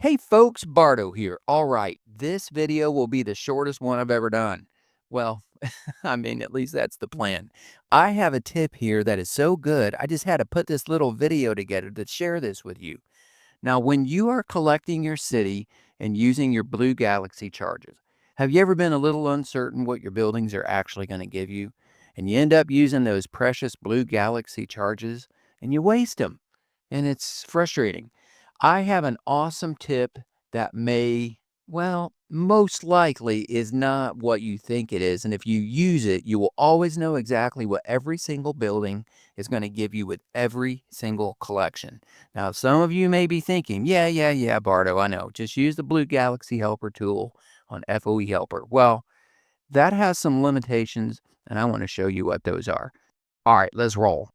Hey folks, Bardo here. All right, this video will be the shortest one I've ever done. Well, I mean, at least that's the plan. I have a tip here that is so good, I just had to put this little video together to share this with you. Now, when you are collecting your city and using your Blue Galaxy charges, have you ever been a little uncertain what your buildings are actually going to give you? And you end up using those precious Blue Galaxy charges and you waste them. And it's frustrating. I have an awesome tip that most likely is not what you think it is. And if you use it, you will always know exactly what every single building is going to give you with every single collection. Now, some of you may be thinking, yeah, Bardo, I know. Just use the Blue Galaxy Helper tool on FOE Helper. Well, that has some limitations, and I want to show you what those are. All right, let's roll.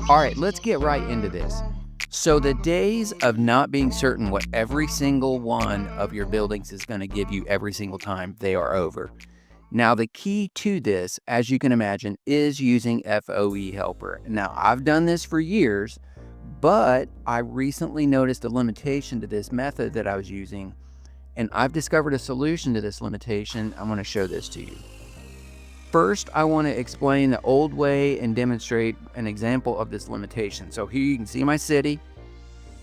All right, let's get right into this. So the days of not being certain what every single one of your buildings is going to give you every single time, they are over. Now, the key to this, as you can imagine, is using FOE Helper. Now, I've done this for years, but I recently noticed a limitation to this method that I was using, and I've discovered a solution to this limitation. I want to show this to you. First, I want to explain the old way and demonstrate an example of this limitation. So here you can see my city.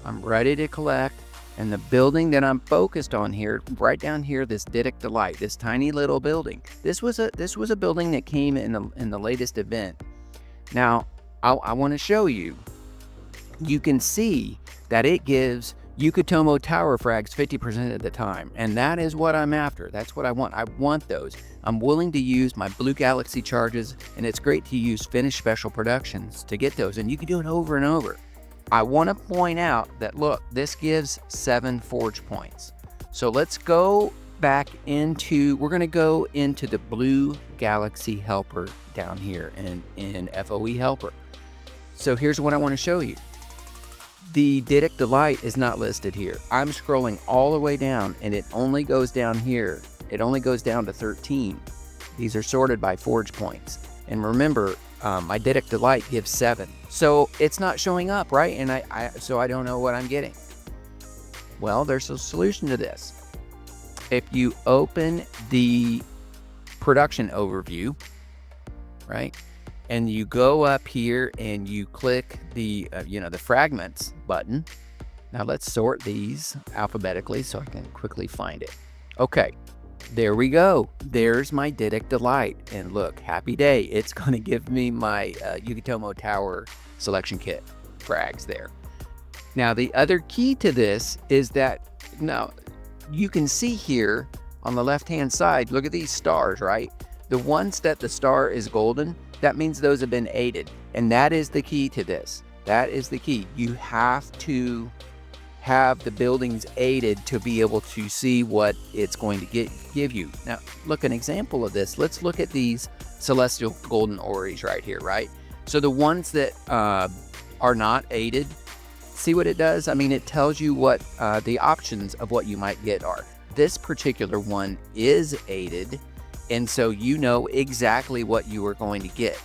I'm ready to collect. And the building that I'm focused on here, right down here, this Diddick Delight, this tiny little building. This was a building that came in the latest event. Now, I want to show you. You can see that it gives Yucatomo Tower frags 50% of the time, and that is what I'm after. That's what I want. I want those. I'm willing to use my Blue Galaxy charges, and it's great to use finished special productions to get those, and you can do it over and over. I want to point out that, look, this gives 7 forge points. So let's go back into, we're going to go into the Blue Galaxy Helper down here in FOE Helper. So here's what I want to show you. The Diddick Delight is not listed here. I'm scrolling all the way down, and it only goes down here. It only goes down to 13. These are sorted by forge points. And remember, my Diddick Delight gives 7. So it's not showing up, right? And so I don't know what I'm getting. Well, there's a solution to this. If you open the production overview, right? And you go up here and you click the, the fragments button. Now let's sort these alphabetically so I can quickly find it. Okay, there we go. There's my Diddick Delight. And look, happy day. It's going to give me my Yucatomo Tower selection kit frags there. Now, the other key to this is that, now, you can see here on the left-hand side, look at these stars, right? The ones that the star is golden, that means those have been aided. And that is the key to this. That is the key. You have to have the buildings aided to be able to see what it's going to give you. Now, look, an example of this. Let's look at these celestial golden oris right here, right? So the ones that are not aided, see what it does? I mean, it tells you what the options of what you might get are. This particular one is aided, and so you know exactly what you are going to get.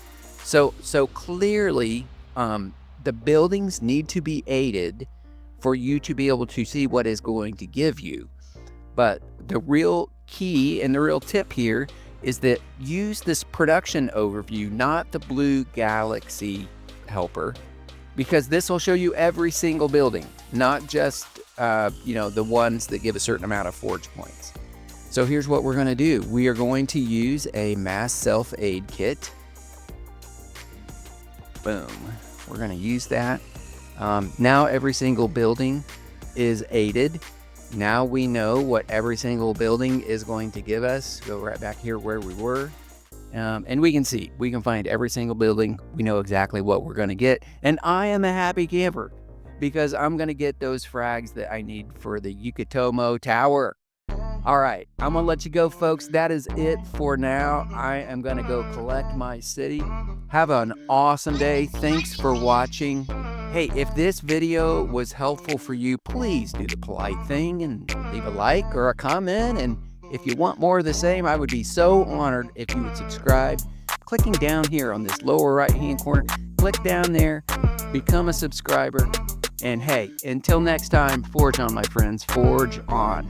So clearly, the buildings need to be aided for you to be able to see what is going to give you. But the real key and the real tip here is that use this production overview, not the Blue Galaxy Helper, because this will show you every single building, not just the ones that give a certain amount of forge points. So here's what we're going to do. We are going to use a mass self-aid kit. Boom. We're going to use that. Now every single building is aided. Now we know what every single building is going to give us. Go right back here where we were. And we can see, we can find every single building. We know exactly what we're going to get. And I am a happy camper because I'm going to get those frags that I need for the Yucatomo Tower. All right, I'm going to let you go, folks. That is it for now. I am going to go collect my city. Have an awesome day. Thanks for watching. Hey, if this video was helpful for you, please do the polite thing and leave a like or a comment. And if you want more of the same, I would be so honored if you would subscribe. Click clicking down here on this lower right-hand corner. Click down there, become a subscriber, and hey, until next time, forge on, my friends, forge on.